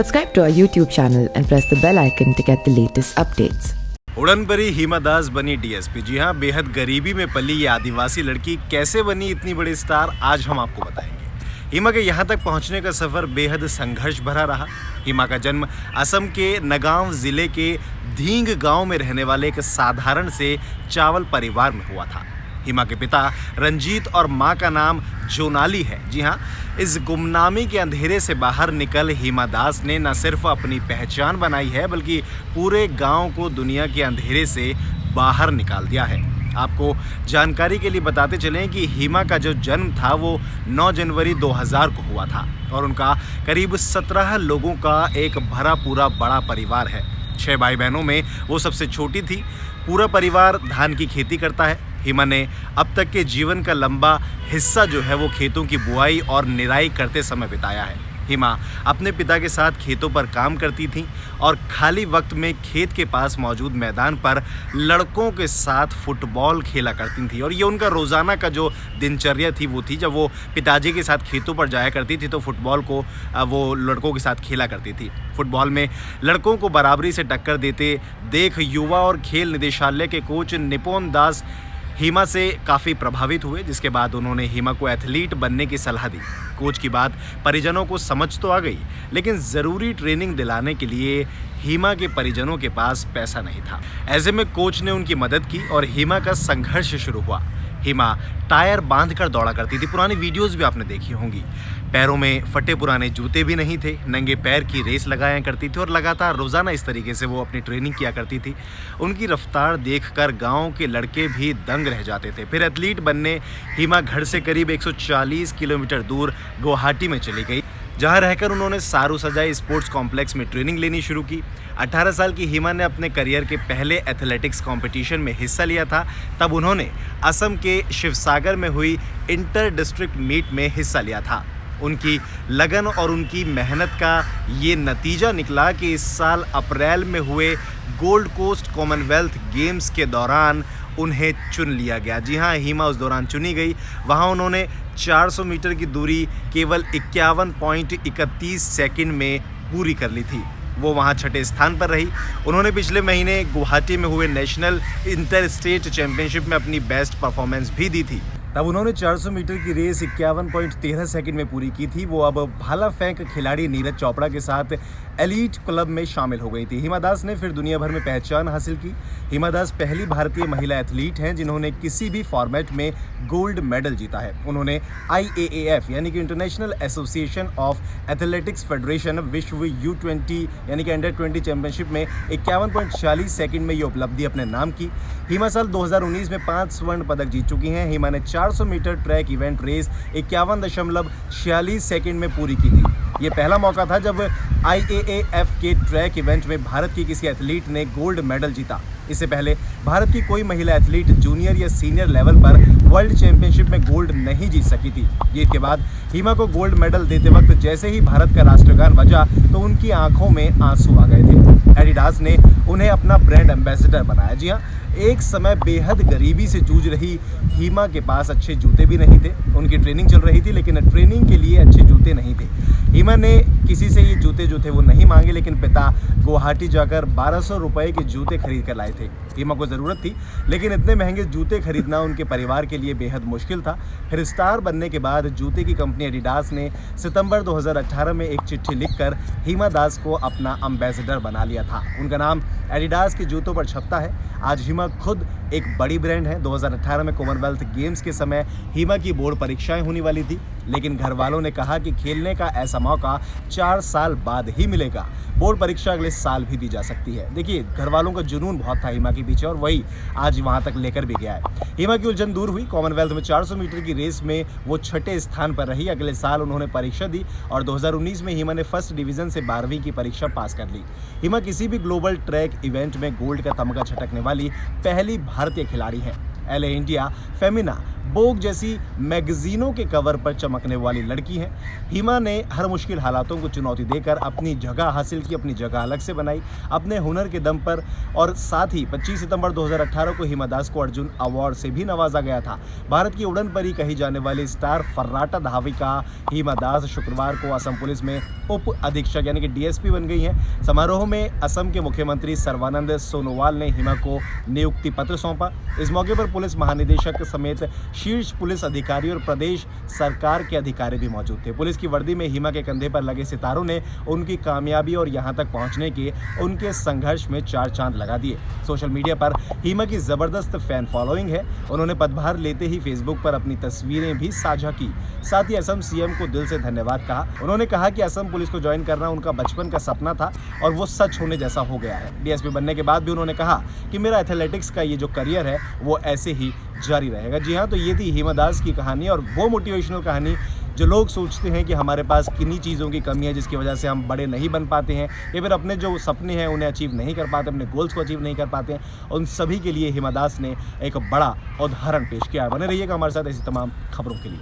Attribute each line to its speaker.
Speaker 1: Subscribe to our YouTube channel and press the bell icon to get the latest updates.
Speaker 2: उड़न परी हिमा दास बनी DSP. जी हाँ, बेहद गरीबी में पली ये आदिवासी लड़की कैसे बनी इतनी बड़ी स्टार, आज हम आपको बताएंगे। हिमा के यहाँ तक पहुँचने का सफ़र बेहद संघर्ष भरा रहा। हिमा का जन्म असम के नगांव ज़िले के धींग गांव में रहने वाले एक साधारण से चावल परिवार में हुआ था। हिमा के पिता रंजीत और मां का नाम जोनाली है। जी हाँ, इस गुमनामी के अंधेरे से बाहर निकल हिमा दास ने न सिर्फ अपनी पहचान बनाई है, बल्कि पूरे गांव को दुनिया के अंधेरे से बाहर निकाल दिया है। आपको जानकारी के लिए बताते चलें कि हिमा का जो जन्म था वो 9 जनवरी 2000 को हुआ था और उनका करीब 17 लोगों का एक भरा पूरा बड़ा परिवार है। 6 भाई बहनों में वो सबसे छोटी थी। पूरा परिवार धान की खेती करता है। हिमा ने अब तक के जीवन का लंबा हिस्सा जो है वो खेतों की बुआई और निराई करते समय बिताया है। हिमा अपने पिता के साथ खेतों पर काम करती थी और खाली वक्त में खेत के पास मौजूद मैदान पर लड़कों के साथ फुटबॉल खेला करती थी। और ये उनका रोज़ाना का जो दिनचर्या थी वो थी, जब वो पिताजी के साथ खेतों पर जाया करती थी तो फुटबॉल को वो लड़कों के साथ खेला करती थी। फुटबॉल में लड़कों को बराबरी से टक्कर देते देख युवा और खेल निदेशालय के कोच निपुण दास हिमा से काफ़ी प्रभावित हुए, जिसके बाद उन्होंने हिमा को एथलीट बनने की सलाह दी। कोच की बात परिजनों को समझ तो आ गई, लेकिन ज़रूरी ट्रेनिंग दिलाने के लिए हिमा के परिजनों के पास पैसा नहीं था। ऐसे में कोच ने उनकी मदद की और हिमा का संघर्ष शुरू हुआ। हिमा टायर बांधकर दौड़ा करती थी। पुरानी वीडियोस भी आपने देखी होंगी। पैरों में फटे पुराने जूते भी नहीं थे। नंगे पैर की रेस लगाया करती थी और लगातार रोज़ाना इस तरीके से वो अपनी ट्रेनिंग किया करती थी। उनकी रफ्तार देखकर गांव के लड़के भी दंग रह जाते थे। फिर एथलीट बनने हिमा घर से करीब 140 किलोमीटर दूर गुवाहाटी में चली गई, जहां रहकर उन्होंने सारू सजाई स्पोर्ट्स कॉम्प्लेक्स में ट्रेनिंग लेनी शुरू की। 18 साल की हिमा ने अपने करियर के पहले एथलेटिक्स कंपटीशन में हिस्सा लिया था। तब उन्होंने असम के शिवसागर में हुई इंटर डिस्ट्रिक्ट मीट में हिस्सा लिया था। उनकी लगन और उनकी मेहनत का ये नतीजा निकला कि इस साल अप्रैल में हुए गोल्ड कोस्ट कॉमनवेल्थ गेम्स के दौरान उन्हें चुन लिया गया। जी हाँ, हिमा उस दौरान चुनी गई। वहाँ उन्होंने 400 मीटर की दूरी केवल 51.31 सेकंड में पूरी कर ली थी। वो वहाँ 6ठे स्थान पर रही। उन्होंने पिछले महीने गुवाहाटी में हुए नेशनल इंटर स्टेट चैंपियनशिप में अपनी बेस्ट परफॉर्मेंस भी दी थी। तब उन्होंने 400 मीटर की रेस 51.13 सेकंड में पूरी की थी। वो अब भाला फेंक खिलाड़ी नीरज चोपड़ा के साथ एलीट क्लब में शामिल हो गई थी। हिमा दास ने फिर दुनिया भर में पहचान हासिल की। हिमा दास पहली भारतीय महिला एथलीट हैं जिन्होंने किसी भी फॉर्मेट में गोल्ड मेडल जीता है। उन्होंने IAAF यानी कि international association of athletics federation विश्व U20 यानी कि अंडर 20 चैंपियनशिप में 51.40 सेकंड में ये उपलब्धि अपने नाम की। हिमा साल 2019 में 5 स्वर्ण पदक जीत चुकी हैं। हिमा ने 400 metre track event race 51.46 second में पूरी की थी। ये पहला मौका था जब IAAF के ट्रैक इवेंट में भारत की किसी एथलीट ने गोल्ड मेडल जीता। इससे पहले भारत की कोई महिला एथलीट जूनियर या सीनियर लेवल पर वर्ल्ड चैंपियनशिप में गोल्ड नहीं जीत सकी थी। जीत के बाद हिमा को गोल्ड मेडल देते वक्त जैसे ही भारत का राष्ट्रगान बजा तो उनकी आंखों में आंसू आ गए थे। एडिडास ने उन्हें अपना ब्रांड एम्बेसडर बनाया। जी हाँ, एक समय बेहद गरीबी से जूझ रही हिमा के पास अच्छे जूते भी नहीं थे। उनकी ट्रेनिंग चल रही थी, लेकिन ट्रेनिंग के लिए अच्छे जूते नहीं थे। हिमा ने किसी से ये जूते जो थे वो नहीं मांगे, लेकिन पिता गुवाहाटी जाकर 1200 रुपए के जूते खरीद कर लाए थे। हिमा को ज़रूरत थी, लेकिन इतने महंगे जूते खरीदना उनके परिवार के लिए बेहद मुश्किल था। फिर स्टार बनने के बाद जूते की कंपनी एडिडास ने सितंबर 2018 में एक चिट्ठी लिखकर हिमा दास को अपना एम्बेसडर बना लिया था। उनका नाम एडिडास के जूतों पर छपता है। आज हिमा खुद एक बड़ी ब्रांड है। 2018 में कॉमनवेल्थ गेम्स के समय हिमा की बोर्ड परीक्षाएं होने वाली थी, लेकिन घर वालों ने कहा कि खेलने का ऐसा मौका 4 साल बाद ही मिलेगा। बोर्ड परीक्षा अगले साल भी दी जा सकती है। देखिए, घर वालों का जुनून बहुत था हिमा के पीछे और वही आज वहां तक लेकर भी गया है। हिमा की उलझन दूर हुई। कॉमनवेल्थ में 400 मीटर की रेस में वो 6ठे स्थान पर रही। अगले साल उन्होंने परीक्षा दी और 2019 में हिमा ने फर्स्ट डिवीजन से 12वीं की परीक्षा पास कर ली। हिमा किसी भी ग्लोबल ट्रैक इवेंट में गोल्ड का तमगा छटकने वाली पहली भारतीय खिलाड़ी हैं। LA इंडिया फेमिना वोग जैसी मैगजीनों के कवर पर चमकने वाली लड़की हैं। हिमा ने हर मुश्किल हालातों को चुनौती देकर अपनी जगह हासिल की, अपनी जगह अलग से बनाई अपने हुनर के दम पर। और साथ ही 25 सितंबर 2018 को हिमा दास को अर्जुन अवार्ड से भी नवाजा गया था। भारत की उड़न परी कही जाने वाली स्टार फर्राटा धाविका हिमा दास शुक्रवार को असम पुलिस में उप अधीक्षक यानी कि डीएसपी बन गई हैं। समारोह में असम के मुख्यमंत्री सर्बानंद सोनोवाल ने हिमा को नियुक्ति पत्र सौंपा। इस मौके पर पुलिस महानिदेशक समेत शीर्ष पुलिस अधिकारी और प्रदेश सरकार के अधिकारी भी मौजूद थे। पुलिस की वर्दी में हिमा के कंधे पर लगे सितारों ने उनकी कामयाबी और यहां तक पहुंचने के उनके संघर्ष में 4 चांद लगा दिए। सोशल मीडिया पर हिमा की जबरदस्त फैन फॉलोइंग है। उन्होंने पदभार लेते ही फेसबुक पर अपनी तस्वीरें भी साझा की। साथ ही असम सीएम को दिल से धन्यवाद कहा। उन्होंने कहा कि असम पुलिस को ज्वाइन करना उनका बचपन का सपना था और वो सच होने जैसा हो गया है। डीएसपी बनने के बाद भी उन्होंने कहा कि मेरा एथलेटिक्स का ये जो करियर है वो ऐसे ही जारी रहेगा। जी हाँ, तो ये थी हिमा दास की कहानी और वो मोटिवेशनल कहानी जो लोग सोचते हैं कि हमारे पास किन्हीं चीज़ों की कमी है जिसकी वजह से हम बड़े नहीं बन पाते हैं या फिर अपने जो सपने हैं उन्हें अचीव नहीं कर पाते, अपने गोल्स को अचीव नहीं कर पाते हैं। उन सभी के लिए हिमा दास ने एक बड़ा उदाहरण पेश किया है। बने रहिएगा हमारे साथ ऐसी तमाम खबरों के लिए।